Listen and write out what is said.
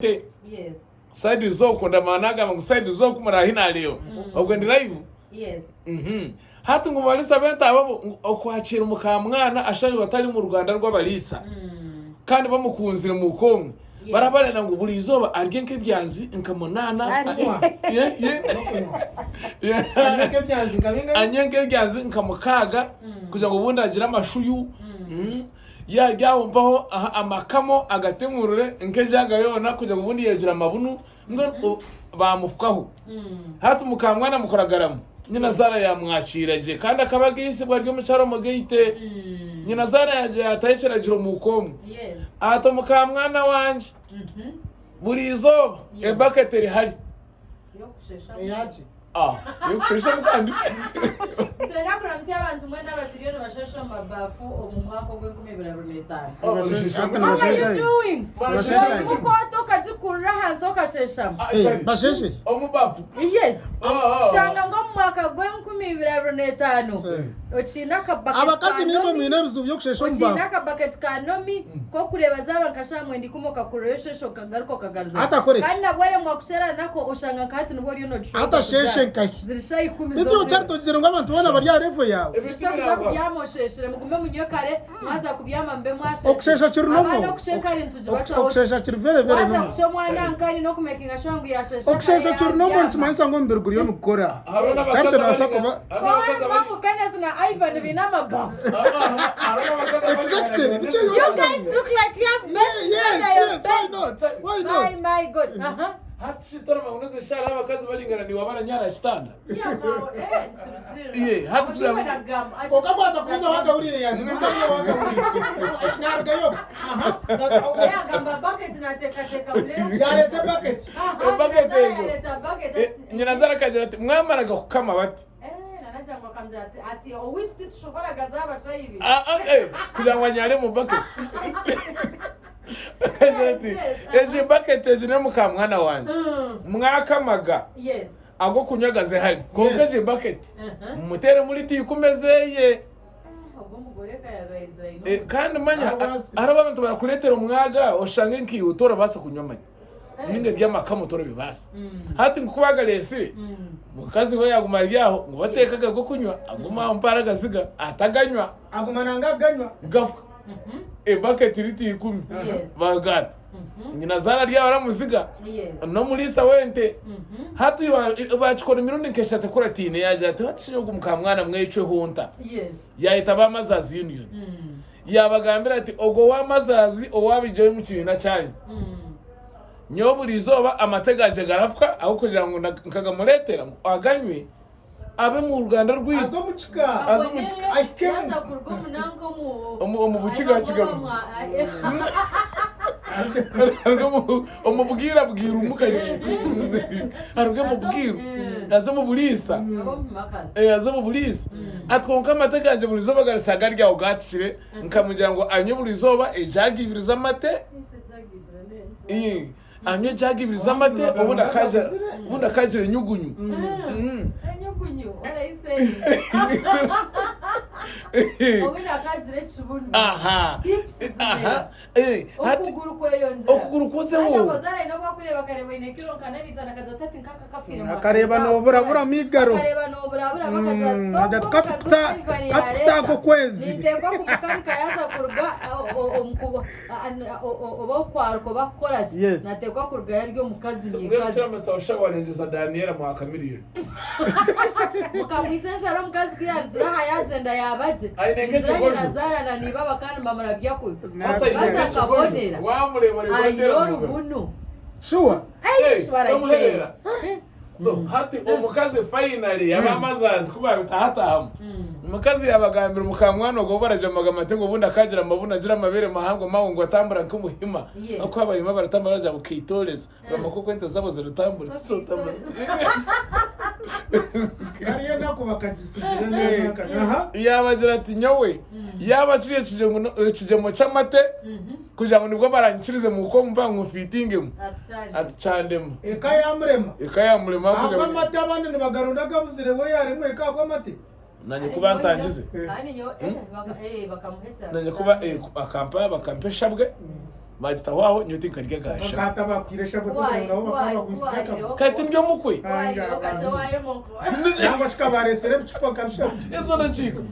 Yes. Side zoko ndamanaga mu side zoko murahina leo. Ubwo ndi live? Yes. Hatu ngo balisa benta abo okwakira umukamwana ashari batari mu Rwanda rw'abalisa. Kandi bamukunzire mu Kongo. Barabarena ngo buri izoba aryenke byanzi nkamonana. Anyenke byanzi nkamukaga kugira ngo bundi agira amashuyu. Ya jawumbaho amakamo agatemurure nkejaga yona kugira ngo bundi yegira amabunu ngo bamufukaho. Hatu mukamwana mukoragaramu. Banyinazaara yamwakiraje kandi akabagisi bwaryo mu cyaro mugeyite. Banyinazaara yaje atayekeragira mu Kongo. Ato mukamwana wanje. Buri izoba ebaketeri hari. Yo kushesha. Yaje. Yo kushesha mukandi. So nakuramsi abantu mwenda basiriyone bashesha mabafu omumwako gwe 2025. What are you doing? Uko atoka jukura hanzo kashesha. Basheshe. Omubafu. Yes. Shanga ngo mwaka gwe 2025. Ochina kabaka. Abakazi nibo mwinebizu byo kushesha omubafu. Ochina kabaka kanomi ko kureba zaba nkashamwe ndikumoka kuroyeshesho kagaruko kagaruza. Kandi nabwere mwakushera nako ushanga nkati nubwo ryo no trust. Ata sheshe nkahi. Zirishayi 10. Nibyo cyarto gizero ng'abantu bana bari revo yawe. Ebishaka kubyamoshere mugume munyokare mwaza kubyama mbe mwasheshe. Okushesha kirunomo. Abana kusheka ari ntuji bacho. Okushesha kirivere vere. Mwaza kucho mwana nkani no kumekinga shangu yasheshe. Okushesha kirunomo ntimanisa ngo mbiruguriyo mukora. Cyarto nasako ba. Kwa mama kana tuna Ivan binama ba. Exactly. You guys look like you have yes. Why not? Oh my god. Hati tora mauneze shara abakazi balingana ni wabana nyara standa. Hati kuzama. Okabaza kuza Waagahuriire yanjye nzamye Waagahuriire. Nargayo. Ya gamba bucket na teka mulero. Yarete bucket. Bucket ego. Bucket. Banyinazaara kagira ati mwamaraga kukama bati. Nanajangwa kamja ati owiti tushobora gazaba shayibi. Kugira ngo anyare mu bucket. Eje bucket eje ne mukamwana wanje. Mwakamaga. Yes. Ago kunyagaze hari. Konkeje bucket. Mutere muri ti kumezeye. Kandi manya araba abantu barakuletera umwaga oshange nki utora basa kunyomanya. Ninge ry'amakamo toro bibasa. Hati ngukubaga lesire. Mukazi we yaguma ryaho ngo batekaga go kunywa aguma mparaga ziga ataganywa agumana ngaganywa gafuka. Bucket riti 10 bagata. Banyinazaara rya baramuziga no mulisa wente. Hati bachikora mirundi nkeshate kora tine yaje ati hatishinyo gumukamwana mwecwe hunta. Yahita bamazazi union. Yabagambira ati ogo wamazazi owabijoye mu kibina cyanyu. Nyoburi izoba amategaje garafuka aho kugira ngo nkagamuretera ngo aganywe abe mu Rwanda rw'isi azomucika aza kurgo munango mu bukiga kigamo omubwira umukarishi aruge mubwira aza mu bulisa aza mu bulisa atwonka amategaje buri zoba garisaga rya ugatishire nkamugira ngo anyo buri zoba ejagibiriza mate amye jagibiriza mate ubunda kajire nyugunyu nyugunyu ayise obunda kajire chibunu okuguru kweyonza okuguru kozeho bazara ino bakureba kareba inekiro kanari tanakaza tati nkaka kafire akareba no burabura migaro akareba no burabura bakaza katako kwezi nitegwa kubukanika yaza kurga omkubo obokwarko bakoraje nategwa kurga yaryo mukazi nyikazi so ushawanenjeza Daniela mwaka miliyoni mukamwisenja ro mukazi kwiyarira hayagenda yabaje Banyinazaara na niba bakana mamara byakuru baza kabonera ayoro bunu sure bamuhera so hati umukazi finally yabamazazi kuba bitahatamu umukazi yabagambira umukamwana ngo barajamaga amatengo bundi akagira amabuna agira amabere mahango mawo ngo atambura nk'umuhima ako abayima baratambura baje bukitoreza bamakoko ente zabo zirutambura tsotambaza ariyo nako bakagisigira neza yabagira ati nyowe yabaciye kijemo cy'amate kugira ngo nibwo baranyikirize mu ko mba nkufittingemo atcandemo ekayamurema kugira amate abandi nibagarundaga buzire we yarimwe kabwa amate nanye kuba ntangize kandi nyo bakamuhetsa nanye kuba akampaya bakampeshabwe magita waho nyuti nkarya gasha bakata bakwiresha bototo nabo bakaba gusaka kati ndyo mukwe Wayo, kaze wayo moko. nangwa shika baresere bicupa kabisha ezo ndachika